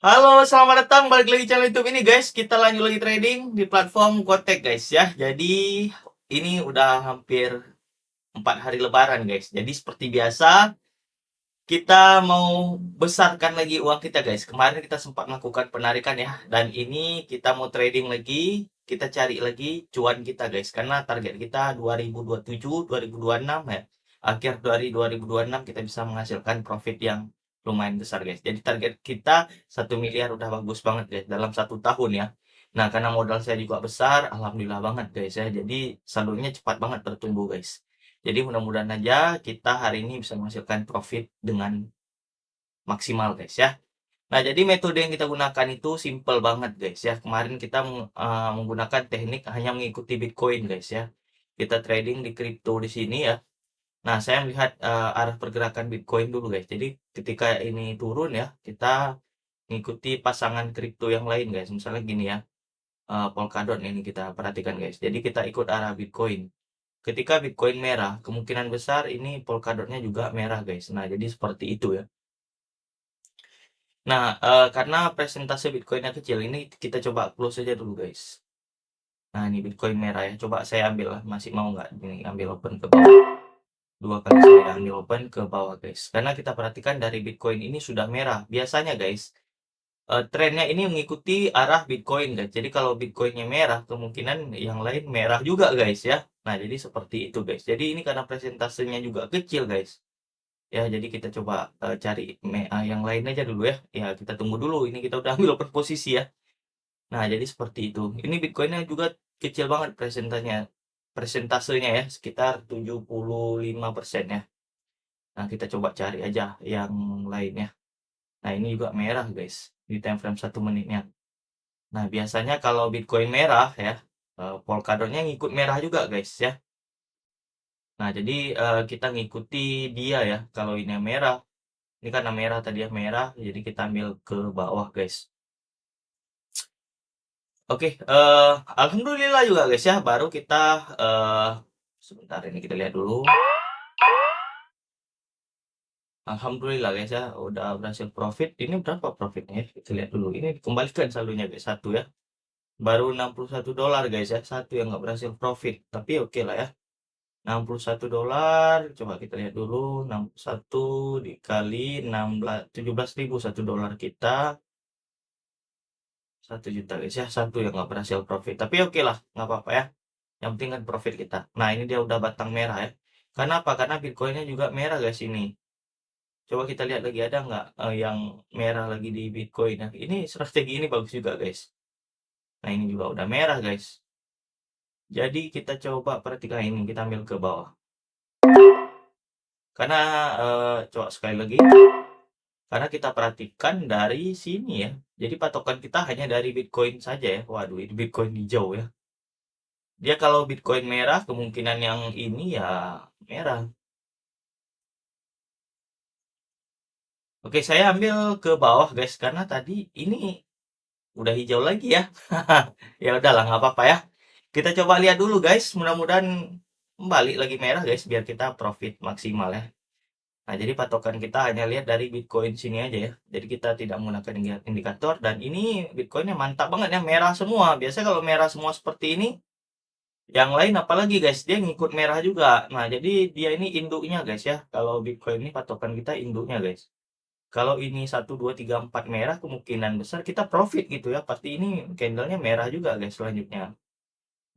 Halo, selamat datang balik lagi channel YouTube ini guys. Kita lanjut lagi trading di platform Kotek guys ya. Jadi ini udah hampir 4 hari lebaran guys. Jadi seperti biasa kita mau besarkan lagi uang kita guys. Kemarin kita sempat melakukan penarikan ya. Dan ini kita mau trading lagi. Kita cari lagi cuan kita guys. Karena target kita 2027, 2026 ya. Akhir dari 2026 kita bisa menghasilkan profit yang lumayan besar guys. Jadi target kita 1 miliar udah bagus banget guys dalam 1 tahun ya. Nah karena modal saya juga besar, alhamdulillah banget guys ya. Jadi saldonya cepat banget bertumbuh guys. Jadi mudah-mudahan aja kita hari ini bisa menghasilkan profit dengan maksimal guys ya. Nah jadi metode yang kita gunakan itu simple banget guys ya. Kemarin kita menggunakan teknik hanya mengikuti Bitcoin guys ya. Kita trading di kripto di sini ya. Nah, saya melihat arah pergerakan Bitcoin dulu guys. Jadi ketika ini turun ya, kita mengikuti pasangan kripto yang lain guys. Misalnya gini ya, Polkadot ini kita perhatikan guys. Jadi kita ikut arah Bitcoin. Ketika Bitcoin merah, kemungkinan besar ini Polkadotnya juga merah guys. Nah, jadi seperti itu ya. Nah, karena presentase Bitcoinnya kecil, ini kita coba close aja dulu guys. Nah, ini Bitcoin merah ya. Coba saya ambil lah, masih mau nggak? Ini ambil open ke bawah. 2 kali saya ambil open ke bawah guys. Karena kita perhatikan dari Bitcoin ini sudah merah. Biasanya guys, trennya ini mengikuti arah Bitcoin guys. Jadi kalau Bitcoinnya merah, kemungkinan yang lain merah juga guys ya. Nah, jadi seperti itu guys. Jadi ini karena presentasenya juga kecil guys. Ya, jadi kita coba cari yang lain aja dulu ya. Ya, kita tunggu dulu. Ini kita udah ambil open posisi ya. Nah, jadi seperti itu. Ini Bitcoinnya juga kecil banget presentasenya ya, sekitar 75% ya. Nah, kita coba cari aja yang lainnya. Nah, ini juga merah guys, di time frame 1 menitnya. Nah, biasanya kalau Bitcoin merah ya, Polkadotnya ngikut merah juga guys ya. Nah, jadi kita ngikuti dia ya. Kalau ini yang merah, ini karena merah tadi ya merah, jadi kita ambil ke bawah guys. Oke, alhamdulillah juga guys ya, baru kita sebentar ini kita lihat dulu. Alhamdulillah guys ya, udah berhasil profit. Ini berapa profitnya ya? Kita lihat dulu. Ini dikembalikan saldonya guys, satu ya. Baru $61 guys ya, satu yang nggak berhasil profit. Tapi oke lah ya. $61, coba kita lihat dulu. 61 dikali 16, 17.000 $1 kita. 1 juta guys ya, satu yang nggak berhasil profit. Tapi oke lah, nggak apa-apa ya. Yang penting kan profit kita. Nah ini dia udah batang merah ya. Karena apa? Karena Bitcoinnya juga merah guys ini. Coba kita lihat lagi ada nggak yang merah lagi di Bitcoin. Nah, ini strategi ini bagus juga guys. Nah ini juga udah merah guys. Jadi kita coba perhatikan ini, kita ambil ke bawah. Karena coba sekali lagi. Karena kita perhatikan dari sini ya. Jadi patokan kita hanya dari Bitcoin saja ya. Waduh, ini Bitcoin hijau ya. Dia kalau Bitcoin merah, kemungkinan yang ini ya merah. Oke, saya ambil ke bawah guys karena tadi ini udah hijau lagi ya. Ya udahlah, nggak apa-apa ya. Kita coba lihat dulu guys. Mudah-mudahan balik lagi merah guys biar kita profit maksimal ya. Nah, jadi patokan kita hanya lihat dari Bitcoin sini aja ya. Jadi kita tidak menggunakan indikator dan ini Bitcoinnya mantap banget ya, merah semua. Biasa kalau merah semua seperti ini, yang lain apalagi guys, dia ngikut merah juga. Nah, jadi dia ini induknya guys ya. Kalau Bitcoin ini patokan kita induknya guys. Kalau ini 1, 2, 3, 4 merah, kemungkinan besar kita profit gitu ya. Pasti ini candlenya merah juga guys selanjutnya.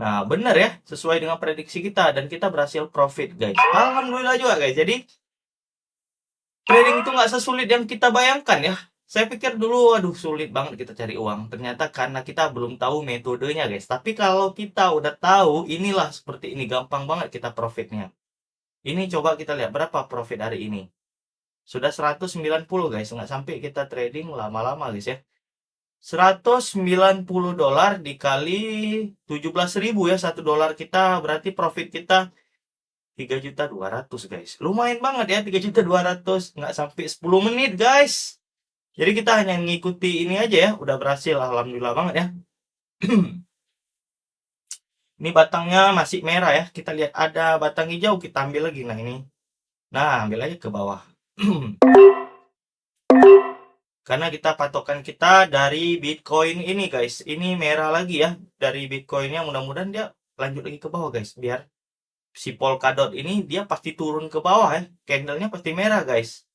Nah, benar ya, sesuai dengan prediksi kita dan kita berhasil profit guys. Alhamdulillah juga guys. Jadi trading itu nggak sesulit yang kita bayangkan ya. Saya pikir dulu, aduh sulit banget kita cari uang. Ternyata karena kita belum tahu metodenya guys. Tapi kalau kita udah tahu, inilah seperti ini. Gampang banget kita profitnya. Ini coba kita lihat berapa profit hari ini. Sudah 190 guys. Nggak sampai kita trading lama-lama guys ya. $190 dikali 17.000 ya. $1 kita berarti profit kita 3.200.000 guys. Lumayan banget ya 3.200.000. Nggak sampai 10 menit guys. Jadi kita hanya ngikuti ini aja ya. Udah berhasil. Alhamdulillah banget ya. Ini batangnya masih merah ya. Kita lihat ada batang hijau. Kita ambil lagi. Nah ini. Nah ambil aja ke bawah. Karena kita patokan kita dari Bitcoin ini guys. Ini merah lagi ya dari Bitcoinnya. Mudah-mudahan dia lanjut lagi ke bawah guys. Biar si Polkadot ini dia pasti turun ke bawah ya. Candlenya pasti merah guys.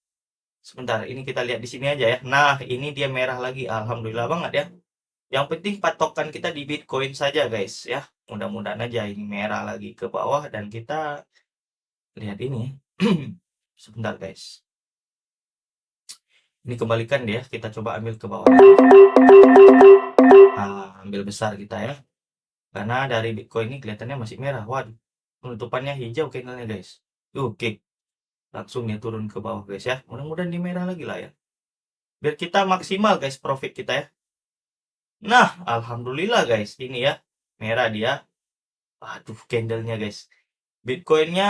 Sebentar, ini kita lihat di sini aja ya. Nah, ini dia merah lagi. Alhamdulillah banget ya. Yang penting patokan kita di Bitcoin saja guys ya. Mudah-mudahan aja ini merah lagi ke bawah dan kita lihat ini. Sebentar guys. Ini kembalikan dia, kita coba ambil ke bawah. Nah, ambil besar kita ya. Karena dari Bitcoin ini kelihatannya masih merah. Waduh, penutupannya hijau candlenya guys. Oke, langsung dia turun ke bawah guys ya. Mudah-mudahan di merah lagi lah ya. Biar kita maksimal guys profit kita ya. Nah, alhamdulillah guys, ini ya merah dia. Aduh, candlenya guys. Bitcoinnya,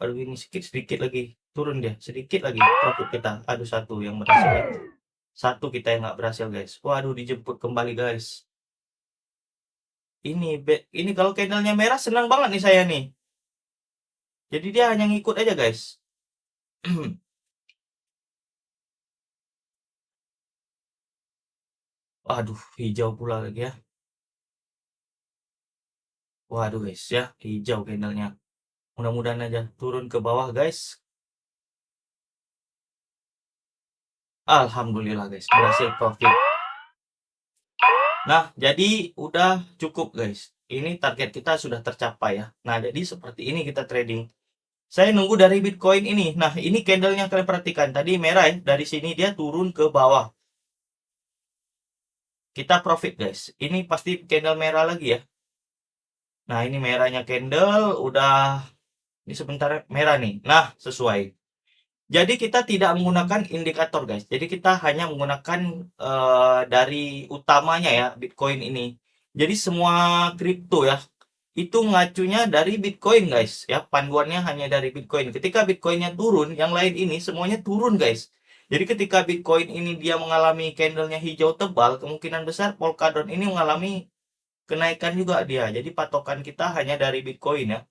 aduh ini sedikit lagi turun dia, sedikit lagi profit kita. Aduh, satu yang berhasil ya. Satu kita yang nggak berhasil guys. Waduh, dijemput kembali guys. Ini kalau candlenya merah senang banget nih saya nih. Jadi dia hanya ngikut aja guys. Waduh, hijau pula lagi ya. Waduh guys ya, hijau candlenya. Mudah-mudahan aja turun ke bawah guys. Alhamdulillah guys, berhasil profit. Nah, jadi udah cukup guys. Ini target kita sudah tercapai ya. Nah, jadi seperti ini kita trading. Saya nunggu dari Bitcoin ini. Nah, ini candlenya kalian perhatikan. Tadi merah ya. Dari sini dia turun ke bawah. Kita profit guys. Ini pasti candle merah lagi ya. Nah, ini merahnya candle. Udah. Ini sebentar merah nih. Nah, sesuai. Jadi kita tidak menggunakan indikator guys. Jadi kita hanya menggunakan dari utamanya ya. Bitcoin ini. Jadi semua kripto ya. Itu ngacunya dari Bitcoin guys ya, panduannya hanya dari Bitcoin. Ketika Bitcoinnya turun, yang lain ini semuanya turun guys. Jadi ketika Bitcoin ini dia mengalami candlenya hijau tebal, kemungkinan besar Polkadot ini mengalami kenaikan juga dia. Jadi patokan kita hanya dari Bitcoin ya.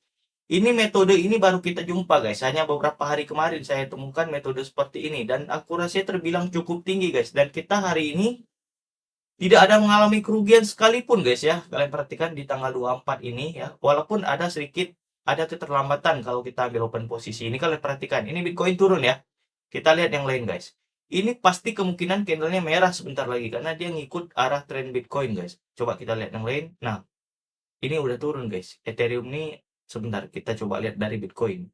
Ini metode ini baru kita jumpa guys. Hanya beberapa hari kemarin saya temukan metode seperti ini dan akurasinya terbilang cukup tinggi guys. Dan kita hari ini tidak ada mengalami kerugian sekalipun guys ya. Kalian perhatikan di tanggal 24 ini ya. Walaupun ada sedikit ada keterlambatan kalau kita ambil open posisi. Ini kalian perhatikan. Ini Bitcoin turun ya. Kita lihat yang lain guys. Ini pasti kemungkinan candlenya merah sebentar lagi karena dia ngikut arah tren Bitcoin guys. Coba kita lihat yang lain. Nah, ini udah turun guys. Ethereum ini sebentar kita coba lihat dari Bitcoin.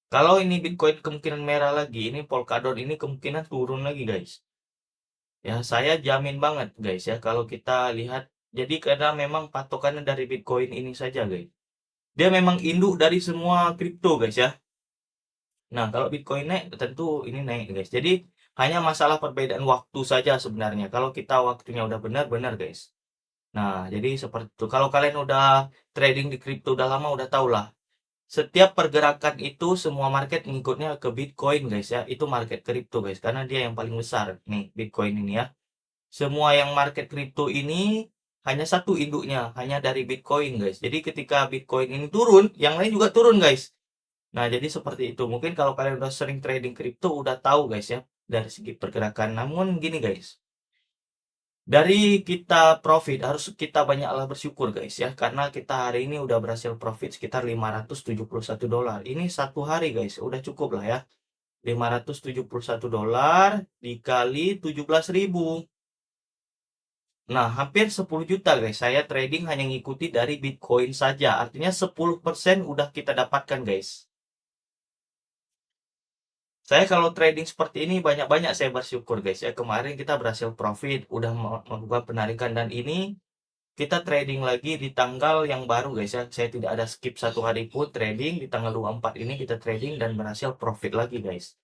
Kalau ini Bitcoin kemungkinan merah lagi, ini Polkadot ini kemungkinan turun lagi guys. Ya, saya jamin banget guys ya kalau kita lihat. Jadi karena memang patokannya dari Bitcoin ini saja guys. Dia memang induk dari semua kripto guys ya. Nah, kalau Bitcoin naik tentu ini naik guys. Jadi hanya masalah perbedaan waktu saja sebenarnya. Kalau kita waktunya udah benar-benar guys. Nah, jadi seperti itu. Kalau kalian udah trading di kripto udah lama udah tau lah. Setiap pergerakan itu semua market ngikutnya ke Bitcoin guys ya. Itu market kripto guys. Karena dia yang paling besar nih Bitcoin ini ya. Semua yang market kripto ini hanya satu induknya, hanya dari Bitcoin guys. Jadi ketika Bitcoin ini turun, yang lain juga turun guys. Nah, jadi seperti itu. Mungkin kalau kalian udah sering trading kripto udah tahu guys ya dari segi pergerakan. Namun gini guys. Dari kita profit harus kita banyaklah bersyukur guys ya karena kita hari ini udah berhasil profit sekitar 571 dolar. Ini satu hari guys, udah cukup lah ya. 571 dolar dikali 17.000. Nah, hampir 10 juta guys. Saya trading hanya ngikuti dari Bitcoin saja. Artinya 10% udah kita dapatkan guys. Saya kalau trading seperti ini banyak-banyak saya bersyukur guys ya. Kemarin kita berhasil profit, udah melakukan penarikan dan ini kita trading lagi di tanggal yang baru guys ya. Saya tidak ada skip satu hari pun trading. Di tanggal 24 ini kita trading dan berhasil profit lagi guys.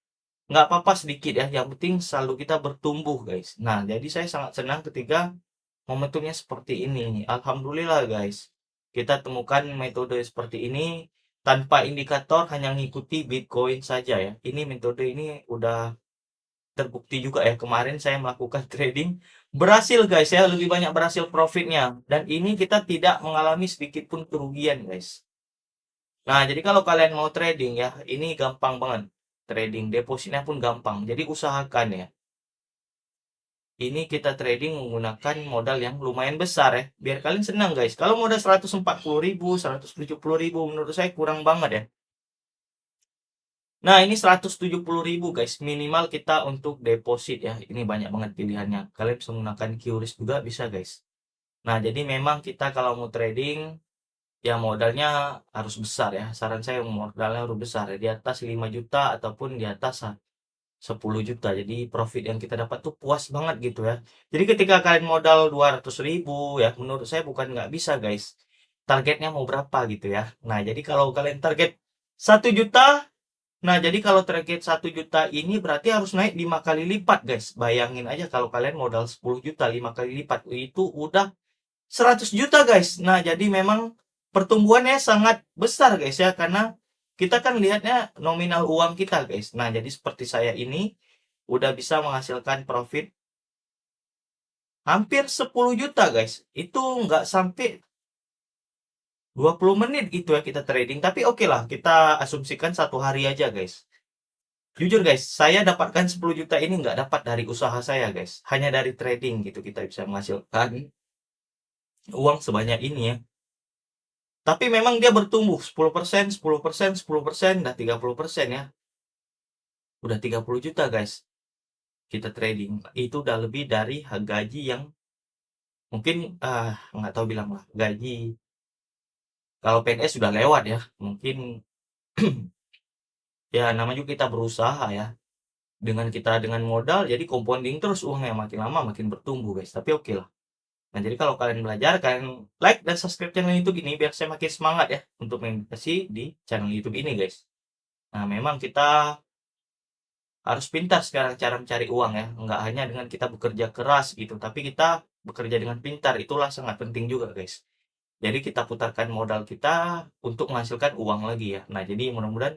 Nggak apa-apa sedikit ya. Yang penting selalu kita bertumbuh guys. Nah, jadi saya sangat senang ketika momentumnya seperti ini. Alhamdulillah guys. Kita temukan metode seperti ini tanpa indikator hanya ngikuti Bitcoin saja ya. Ini metode ini udah terbukti juga ya. Kemarin saya melakukan trading berhasil guys ya. Lebih banyak berhasil profitnya. Dan ini kita tidak mengalami sedikit pun kerugian guys. Nah, jadi kalau kalian mau trading ya, ini gampang banget. Trading depositnya pun gampang. Jadi usahakan ya. ini kita trading menggunakan modal yang lumayan besar ya. Biar kalian senang guys. Kalau modal 140.000, 170.000 menurut saya kurang banget ya. Nah, ini 170.000 guys. Minimal kita untuk deposit ya. Ini banyak banget pilihannya. Kalian bisa menggunakan QRIS juga bisa guys. Nah, jadi memang kita kalau mau trading ya modalnya harus besar ya. Saran saya modalnya harus besar ya. Di atas 5 juta ataupun di atas 10 juta. Jadi profit yang kita dapat tuh puas banget gitu ya. Jadi ketika kalian modal 200.000 ya, menurut saya bukan nggak bisa guys. Targetnya mau berapa gitu ya. Nah, jadi kalau kalian target 1 juta, nah jadi kalau target 1 juta ini berarti harus naik 5 kali lipat guys. Bayangin aja kalau kalian modal 10 juta 5 kali lipat. Itu udah 100 juta guys. Nah, jadi memang pertumbuhannya sangat besar guys ya. Karena kita kan lihatnya nominal uang kita guys. Nah, jadi seperti saya ini udah bisa menghasilkan profit hampir 10 juta guys. Itu nggak sampai 20 menit gitu ya kita trading. Tapi oke lah, kita asumsikan 1 hari aja guys. Jujur guys, saya dapatkan 10 juta ini nggak dapat dari usaha saya guys. Hanya dari trading gitu kita bisa menghasilkan uang sebanyak ini ya. Tapi memang dia bertumbuh 10%, 10%, 10%, dan 30% ya. Udah 30 juta guys kita trading. Itu udah lebih dari gaji yang mungkin nggak tahu bilang lah gaji kalau PNS sudah lewat ya. Mungkin ya namanya juga kita berusaha ya. Dengan modal jadi compounding terus uangnya makin lama makin bertumbuh guys. Tapi oke lah. Nah, jadi kalau kalian belajar, kalian like dan subscribe channel YouTube ini biar saya makin semangat ya untuk mengedukasi di channel YouTube ini guys. Nah, memang kita harus pintar sekarang cara mencari uang ya. Nggak hanya dengan kita bekerja keras gitu, tapi kita bekerja dengan pintar. Itulah sangat penting juga guys. Jadi kita putarkan modal kita untuk menghasilkan uang lagi ya. Nah, jadi mudah-mudahan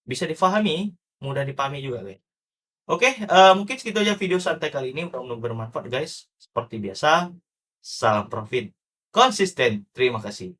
bisa difahami, mudah dipahami juga guys. Oke, mungkin segitu aja video santai kali ini. Mudah-mudahan bermanfaat guys. Seperti biasa, salam profit konsisten. Terima kasih.